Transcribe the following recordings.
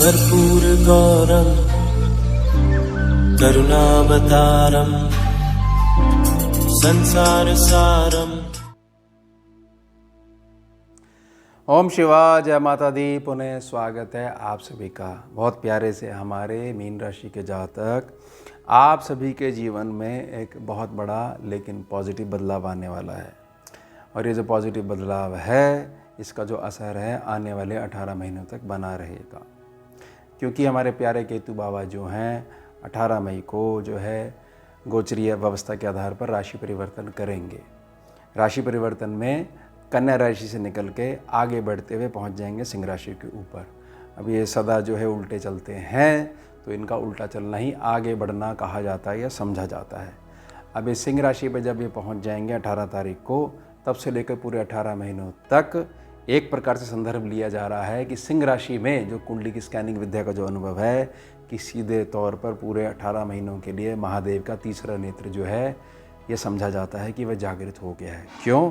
कर्पूरगौरं करुणावतारं संसारसारम्। ओम शिवाय, जय माता दी। पुनः स्वागत है आप सभी का। बहुत प्यारे से हमारे मीन राशि के जातक, आप सभी के जीवन में एक बहुत बड़ा लेकिन पॉजिटिव बदलाव आने वाला है। और ये जो पॉजिटिव बदलाव है, इसका जो असर है आने वाले 18 महीनों तक बना रहेगा। क्योंकि हमारे प्यारे केतु बाबा जो हैं 18 मई को जो है गोचरीय व्यवस्था के आधार पर राशि परिवर्तन करेंगे। राशि परिवर्तन में कन्या राशि से निकल के आगे बढ़ते हुए पहुंच जाएंगे सिंह राशि के ऊपर। अब ये सदा जो है उल्टे चलते हैं, तो इनका उल्टा चलना ही आगे बढ़ना कहा जाता है या समझा जाता है। अब ये सिंह राशि पे जब ये पहुंच जाएंगे 18 तारीख को, तब से लेकर पूरे 18 महीनों तक एक प्रकार से संदर्भ लिया जा रहा है कि सिंह राशि में जो कुंडली की स्कैनिंग विद्या का जो अनुभव है कि सीधे तौर पर पूरे 18 महीनों के लिए महादेव का तीसरा नेत्र जो है ये समझा जाता है कि वह जागृत हो गया है। क्यों?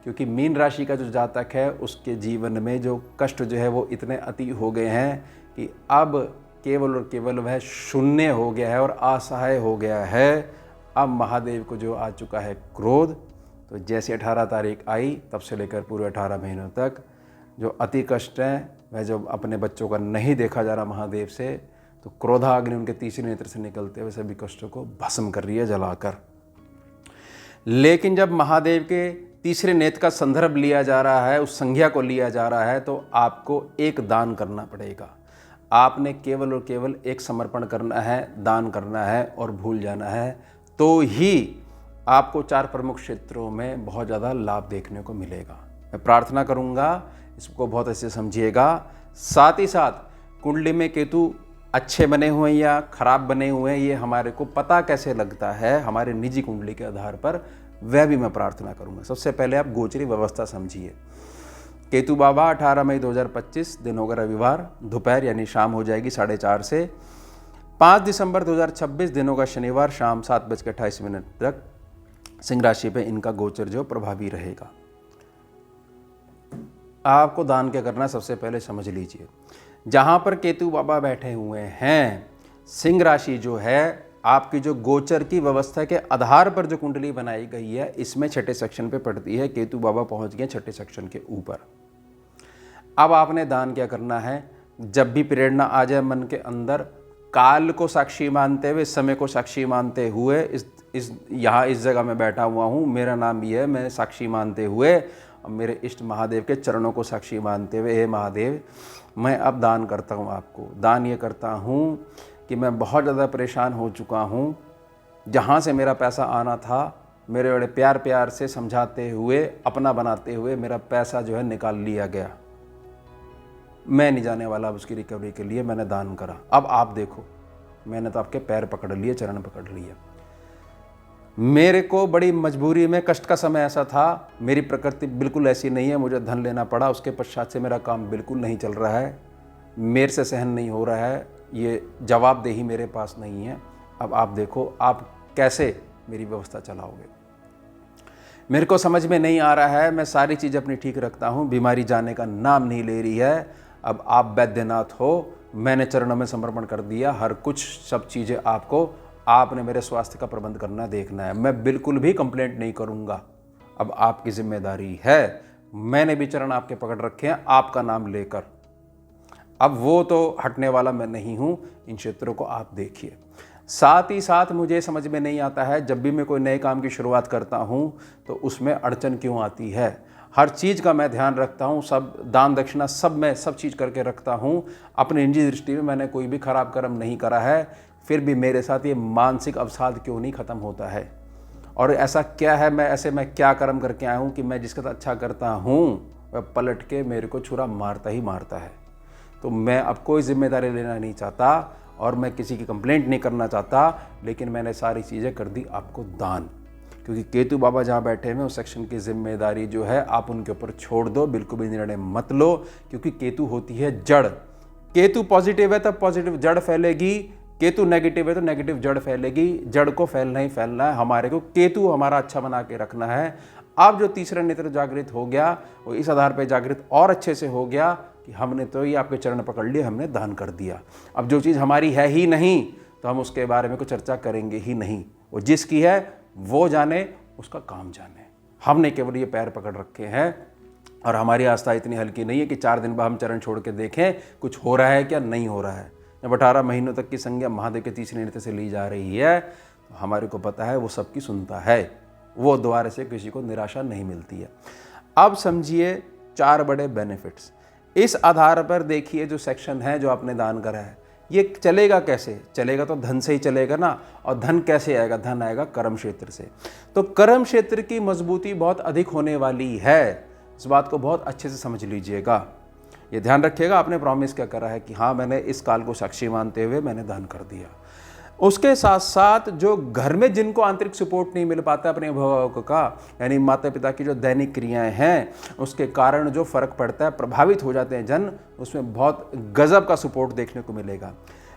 क्योंकि मीन राशि का जो जातक है उसके जीवन में जो कष्ट जो है वो इतने अति हो गए हैं कि अब केवल और केवल वह शून्य हो गया है और असहाय हो गया है। अब महादेव को जो आ चुका है क्रोध, तो जैसे 18 तारीख आई तब से लेकर पूरे 18 महीनों तक जो अति कष्ट हैं, वह जब अपने बच्चों का नहीं देखा जा रहा महादेव से, तो क्रोधाग्नि उनके तीसरे नेत्र से निकलते हुए सभी कष्टों को भस्म कर रही है जलाकर। लेकिन जब महादेव के तीसरे नेत्र का संदर्भ लिया जा रहा है, उस संज्ञा को लिया जा रहा है, तो आपको एक दान करना पड़ेगा। आपने केवल और केवल एक समर्पण करना है, दान करना है और भूल जाना है, तो ही आपको 4 प्रमुख क्षेत्रों में बहुत ज़्यादा लाभ देखने को मिलेगा। मैं प्रार्थना करूंगा, इसको बहुत अच्छे से समझिएगा। साथ ही साथ कुंडली में केतु अच्छे बने हुए हैं या खराब बने हुए हैं, ये हमारे को पता कैसे लगता है हमारे निजी कुंडली के आधार पर, वह भी मैं प्रार्थना करूंगा। सबसे पहले आप गोचरी व्यवस्था समझिए। केतु बाबा 18 मई 2025 दिन होगा रविवार, दोपहर यानी शाम हो जाएगी 4:30 से। 5 दिसंबर 2026 दिन होगा शनिवार, शाम 7:28 तक सिंह राशि पे इनका गोचर जो प्रभावी रहेगा। आपको दान क्या करना है, सबसे पहले समझ लीजिए। जहां पर केतु बाबा बैठे हुए हैं, सिंह राशि जो है आपकी जो गोचर की व्यवस्था के आधार पर जो कुंडली बनाई गई है, इसमें 6ठे सेक्शन पे पड़ती है। केतु बाबा पहुंच गए 6ठे सेक्शन के ऊपर। अब आपने दान क्या करना है, जब भी प्रेरणा आ जाए मन के अंदर, काल को साक्षी मानते हुए, समय को साक्षी मानते हुए, इस जगह में बैठा हुआ हूँ, मेरा नाम ये है, मैं साक्षी मानते हुए और मेरे इष्ट महादेव के चरणों को साक्षी मानते हुए, हे महादेव मैं अब दान करता हूँ आपको। दान ये करता हूँ कि मैं बहुत ज़्यादा परेशान हो चुका हूँ। जहाँ से मेरा पैसा आना था, मेरे बड़े प्यार प्यार से समझाते हुए, अपना बनाते हुए मेरा पैसा जो है निकाल लिया गया। मैं नहीं जाने वाला अब उसकी रिकवरी के लिए, मैंने दान करा। अब आप देखो, मैंने तो आपके पैर पकड़ लिए, चरण पकड़ लिए। मेरे को बड़ी मजबूरी में, कष्ट का समय ऐसा था, मेरी प्रकृति बिल्कुल ऐसी नहीं है, मुझे धन लेना पड़ा। उसके पश्चात से मेरा काम बिल्कुल नहीं चल रहा है, मेरे से सहन नहीं हो रहा है, ये जवाबदेही मेरे पास नहीं है। अब आप देखो आप कैसे मेरी व्यवस्था चलाओगे। मेरे को समझ में नहीं आ रहा है, मैं सारी चीज़ अपनी ठीक रखता हूँ, बीमारी जाने का नाम नहीं ले रही है। अब आप वैद्यनाथ हो, मैंने चरणों में समर्पण कर दिया हर कुछ, सब चीज़ें आपको, आपने मेरे स्वास्थ्य का प्रबंध करना देखना है। मैं बिल्कुल भी कंप्लेंट नहीं करूँगा, अब आपकी जिम्मेदारी है। मैंने भी चरण आपके पकड़ रखे हैं आपका नाम लेकर। अब वो तो हटने वाला मैं नहीं हूँ, इन क्षेत्रों को आप देखिए। साथ ही साथ मुझे समझ में नहीं आता है, जब भी मैं कोई नए काम की शुरुआत करता हूँ तो उसमें अड़चन क्यों आती है। हर चीज़ का मैं ध्यान रखता हूँ, सब दान दक्षिणा सब मैं सब चीज़ करके रखता हूँ। अपनी निजी दृष्टि में मैंने कोई भी खराब कर्म नहीं करा है, फिर भी मेरे साथ ये मानसिक अवसाद क्यों नहीं ख़त्म होता है। और ऐसा क्या है, मैं क्या कर्म करके आया हूँ कि मैं जिसका अच्छा करता हूँ वह पलट के मेरे को छुरा मारता ही मारता है। तो मैं अब कोई जिम्मेदारी लेना नहीं चाहता और मैं किसी की कंप्लेंट नहीं करना चाहता, लेकिन मैंने सारी चीज़ें कर दी आपको दान। क्योंकि केतु बाबा जहाँ बैठे हैं उस सेक्शन की जिम्मेदारी जो है आप उनके ऊपर छोड़ दो, बिल्कुल भी निर्णय मत लो। क्योंकि केतु होती है जड़। केतु पॉजिटिव है तब पॉजिटिव जड़ फैलेगी, केतु नेगेटिव है तो नेगेटिव जड़ फैलेगी। जड़ को फैलना ही फैलना है, हमारे को केतु हमारा अच्छा बना के रखना है। अब जो तीसरा नेत्र जागृत हो गया वो इस आधार पर जागृत और अच्छे से हो गया कि कि हमने तो ये आपके चरण पकड़ लिए, हमने दान कर दिया, अब जो चीज़ हमारी है ही नहीं तो हम उसके बारे में कोई चर्चा करेंगे ही नहीं। वो जिसकी है वो जाने, उसका काम जाने। हमने केवल ये पैर पकड़ रखे हैं और हमारी आस्था इतनी हल्की नहीं है कि 4 दिन बाद हम चरण छोड़ के देखें कुछ हो रहा है क्या नहीं हो रहा है। जब 18 महीनों तक की संज्ञा महादेव के तीसरे नृत्य से ली जा रही है तो हमारे को पता है वो सबकी सुनता है, वो द्वारे से किसी को निराशा नहीं मिलती है। अब समझिए 4 बड़े बेनिफिट्स। इस आधार पर देखिए जो सेक्शन है जो आपने दान करा है ये चलेगा कैसे? चलेगा तो धन से ही चलेगा ना। और धन कैसे आएगा? धन आएगा कर्म क्षेत्र से। तो कर्म क्षेत्र की मजबूती बहुत अधिक होने वाली है, इस बात को बहुत अच्छे से समझ लीजिएगा। ये ध्यान रखिएगा आपने प्रॉमिस क्या करा है कि हाँ मैंने इस काल को साक्षी मानते हुए मैंने दान कर दिया। उसके साथ साथ जो घर में जिनको आंतरिक सपोर्ट नहीं मिल पाता अपने अभिभावकों का, यानी माता पिता की जो दैनिक क्रियाएं हैं उसके कारण जो फर्क पड़ता है, प्रभावित हो जाते हैं जन, उसमें बहुत गजब का सपोर्ट देखने को मिलेगा।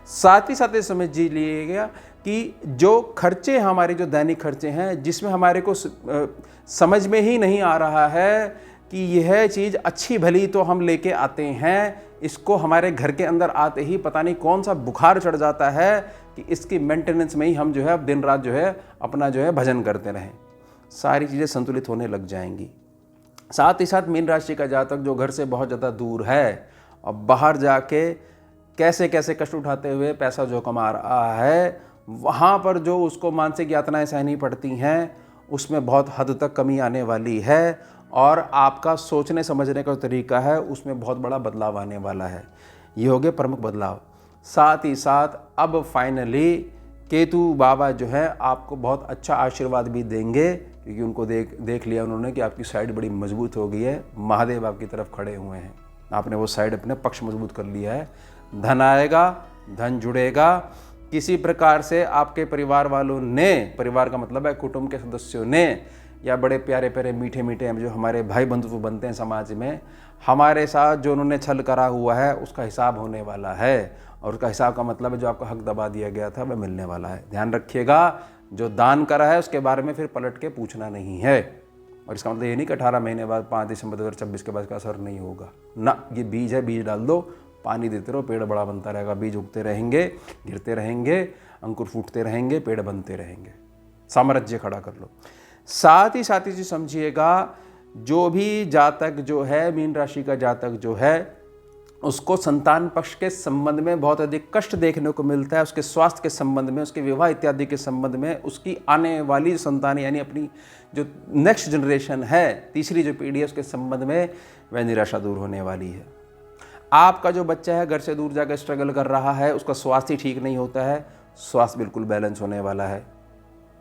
साथ ही साथ ये समझ लीजिएगा कि जो खर्चे हमारे जो दैनिक खर्चे हैं जिसमें हमारे को समझ में ही नहीं आ रहा है कि यह चीज़ अच्छी भली तो हम लेके आते हैं, इसको हमारे घर के अंदर आते ही पता नहीं कौन सा बुखार चढ़ जाता है कि इसकी मेंटेनेंस में ही हम जो है अब दिन रात जो है अपना जो है भजन करते रहें, सारी चीज़ें संतुलित होने लग जाएंगी। साथ ही साथ मीन राशि का जातक जो घर से बहुत ज़्यादा दूर है और बाहर जाके कैसे कैसे कष्ट उठाते हुए पैसा जो कमा रहा है, वहाँ पर जो उसको मानसिक यातनाएं सहनी पड़ती हैं उसमें बहुत हद तक कमी आने वाली है और आपका सोचने समझने का तरीका है उसमें बहुत बड़ा बदलाव आने वाला है। ये हो गए प्रमुख बदलाव। साथ ही साथ अब फाइनली केतु बाबा जो है आपको बहुत अच्छा आशीर्वाद भी देंगे, क्योंकि उनको देख लिया उन्होंने कि आपकी साइड बड़ी मजबूत हो गई है, महादेव आपकी तरफ खड़े हुए हैं, आपने वो साइड अपने पक्ष मजबूत कर लिया है। धन आएगा, धन जुड़ेगा, किसी प्रकार से आपके परिवार वालों ने, परिवार का मतलब है कुटुंब के सदस्यों ने या बड़े प्यारे प्यारे मीठे मीठे जो हमारे भाई बंधु बनते हैं समाज में, हमारे साथ जो उन्होंने छल करा हुआ है उसका हिसाब होने वाला है। और उसका हिसाब का मतलब है जो आपका हक दबा दिया गया था वह मिलने वाला है। ध्यान रखिएगा, जो दान करा है उसके बारे में फिर पलट के पूछना नहीं है। और इसका मतलब ये नहीं कि 18 महीने बाद 5 दिसंबर 2026 के बाद का असर नहीं होगा ना। ये बीज है, बीज डाल दो, पानी देते रहो, पेड़ बड़ा बनता रहेगा, बीज उगते रहेंगे, गिरते रहेंगे, अंकुर फूटते रहेंगे, पेड़ बनते रहेंगे, साम्राज्य खड़ा कर लो। साथ ही चीज समझिएगा, जो भी जातक जो है मीन राशि का जातक जो है उसको संतान पक्ष के संबंध में बहुत अधिक कष्ट देखने को मिलता है, उसके स्वास्थ्य के संबंध में, उसके विवाह इत्यादि के संबंध में, उसकी आने वाली संतान यानी अपनी जो नेक्स्ट जनरेशन है, तीसरी जो पीढ़ी है उसके संबंध में वह निराशा दूर होने वाली है। आपका जो बच्चा है घर से दूर जाकर स्ट्रगल कर रहा है, उसका स्वास्थ्य ठीक नहीं होता है, स्वास्थ्य बिल्कुल बैलेंस होने वाला है।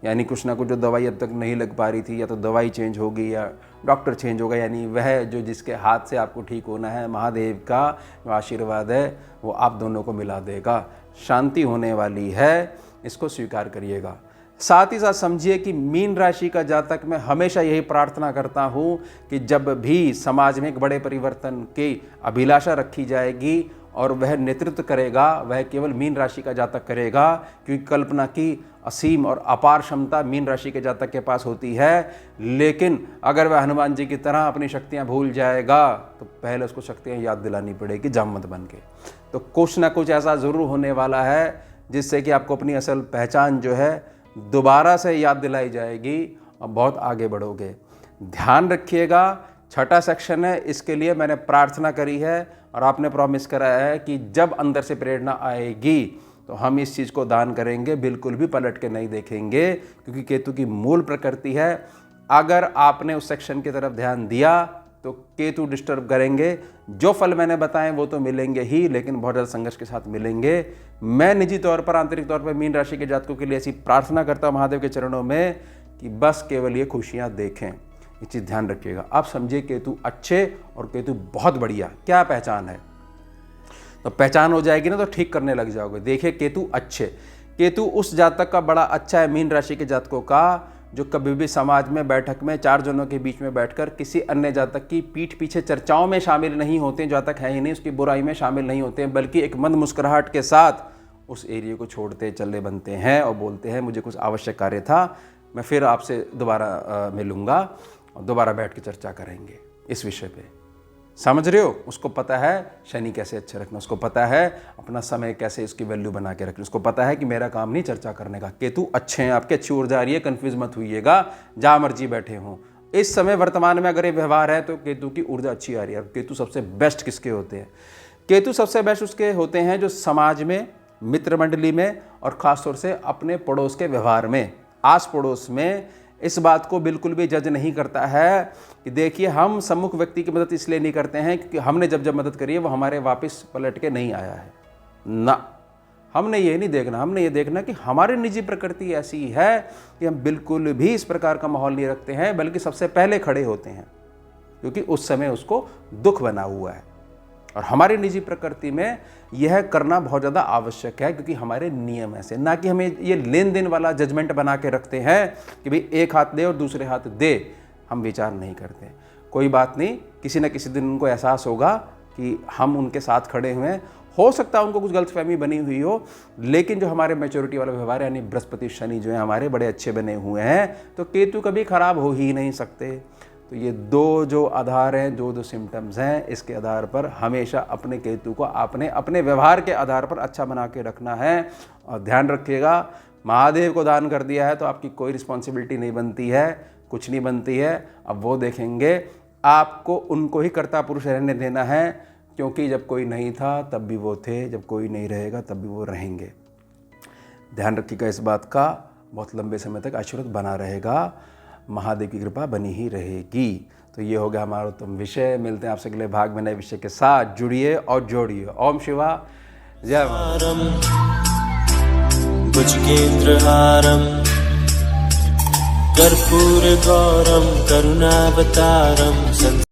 यानी कुछ ना कुछ जो दवाई अब तक नहीं लग पा रही थी, या तो दवाई चेंज हो गई या डॉक्टर चेंज हो गया, यानी वह जो जिसके हाथ से आपको ठीक होना है, महादेव का जो आशीर्वाद है वो आप दोनों को मिला देगा। शांति होने वाली है, इसको स्वीकार करिएगा। साथ ही साथ समझिए कि मीन राशि का जातक मैं हमेशा यही प्रार्थना करता हूँ कि जब भी समाज में एक बड़े परिवर्तन की अभिलाषा रखी जाएगी और वह नेतृत्व करेगा, वह केवल मीन राशि का जातक करेगा, क्योंकि कल्पना की असीम और अपार क्षमता मीन राशि के जातक के पास होती है। लेकिन अगर वह हनुमान जी की तरह अपनी शक्तियां भूल जाएगा तो पहले उसको शक्तियां याद दिलानी पड़ेगी जामवंत बन के। तो कुछ ना कुछ ऐसा ज़रूर होने वाला है जिससे कि आपको अपनी असल पहचान जो है दोबारा से याद दिलाई जाएगी और बहुत आगे बढ़ोगे। ध्यान रखिएगा, छठा सेक्शन है, इसके लिए मैंने प्रार्थना करी है और आपने प्रॉमिस करा है कि जब अंदर से प्रेरणा आएगी तो हम इस चीज़ को दान करेंगे, बिल्कुल भी पलट के नहीं देखेंगे, क्योंकि केतु की मूल प्रकृति है। अगर आपने उस सेक्शन की तरफ ध्यान दिया तो केतु डिस्टर्ब करेंगे। जो फल मैंने बताए वो तो मिलेंगे ही, लेकिन बहुत ज़्यादा संघर्ष के साथ मिलेंगे। मैं निजी तौर पर, आंतरिक तौर पर मीन राशि के जातकों के लिए ऐसी प्रार्थना करता हूँ महादेव के चरणों में कि बस केवल ये खुशियाँ देखें। ये चीज़ ध्यान रखिएगा। आप समझिए केतु अच्छे और केतु बहुत बढ़िया। क्या पहचान है? तो पहचान हो जाएगी ना तो ठीक करने लग जाओगे। देखिए केतु अच्छे, केतु उस जातक का बड़ा अच्छा है मीन राशि के जातकों का जो कभी भी समाज में बैठक में 4 जनों के बीच में बैठकर किसी अन्य जातक की पीठ पीछे चर्चाओं में शामिल नहीं होते हैं। जातक है ही नहीं, उसकी बुराई में शामिल नहीं होते हैं, बल्कि एक मंद मुस्कुराहट के साथ उस एरिया को छोड़ते चले बनते हैं और बोलते हैं मुझे कुछ आवश्यक कार्य था, मैं फिर आपसे दोबारा मिलूंगा और दोबारा बैठ के चर्चा करेंगे इस विषय पे। समझ रहे हो? उसको पता है शनि कैसे अच्छे रखना, उसको पता है अपना समय कैसे इसकी वैल्यू बना के रखना, उसको पता है कि मेरा काम नहीं चर्चा करने का। केतु अच्छे हैं आपके, अच्छी ऊर्जा आ रही है, कंफ्यूज मत होइएगा, जहाँ मर्जी बैठे हों। इस समय वर्तमान में अगर ये व्यवहार है तो केतु की ऊर्जा अच्छी आ रही है। केतु सबसे बेस्ट किसके होते हैं? केतु सबसे बेस्ट उसके होते हैं जो समाज में, मित्र मंडली में और ख़ासतौर से अपने पड़ोस के व्यवहार में, आस पड़ोस में इस बात को बिल्कुल भी जज नहीं करता है कि देखिए हम सम्मुख व्यक्ति की मदद इसलिए नहीं करते हैं क्योंकि हमने जब जब मदद करी है वो हमारे वापस पलट के नहीं आया है ना। हमने ये नहीं देखना, हमने ये देखना कि हमारी निजी प्रकृति ऐसी है कि हम बिल्कुल भी इस प्रकार का माहौल नहीं रखते हैं, बल्कि सबसे पहले खड़े होते हैं क्योंकि उस समय उसको दुख बना हुआ है। और हमारी निजी प्रकृति में यह करना बहुत ज़्यादा आवश्यक है क्योंकि हमारे नियम ऐसे, ना कि हमें ये लेन देन वाला जजमेंट बना के रखते हैं कि भाई एक हाथ दे और दूसरे हाथ दे, हम विचार नहीं करते। कोई बात नहीं, किसी न किसी दिन उनको एहसास होगा कि हम उनके साथ खड़े हुए हैं। हो सकता है उनको कुछ गलतफहमी बनी हुई हो, लेकिन जो हमारे मैच्योरिटी वाला व्यवहार है, यानी बृहस्पति शनि जो है हमारे बड़े अच्छे बने हुए हैं, तो केतु कभी खराब हो ही नहीं सकते। तो ये दो जो आधार हैं, दो सिम्टम्स हैं, इसके आधार पर हमेशा अपने केतु को आपने अपने व्यवहार के आधार पर अच्छा बना के रखना है। और ध्यान रखिएगा, महादेव को दान कर दिया है तो आपकी कोई रिस्पॉन्सिबिलिटी नहीं बनती है, कुछ नहीं बनती है। अब वो देखेंगे, आपको उनको ही कर्ता पुरुष रहने देना है, क्योंकि जब कोई नहीं था तब भी वो थे, जब कोई नहीं रहेगा तब भी वो रहेंगे। ध्यान रखिएगा इस बात का, बहुत लंबे समय तक आशीर्वाद बना रहेगा, महादेव की कृपा बनी ही रहेगी। तो ये हो गया हमारा उत्तम विषय। मिलते हैं आपसे अगले भाग में नए विषय के साथ। जुड़िए और जोड़िए। ओम शिवा जय भुजगेन्द्रहारं कर्पूरगौरं करुणावतारं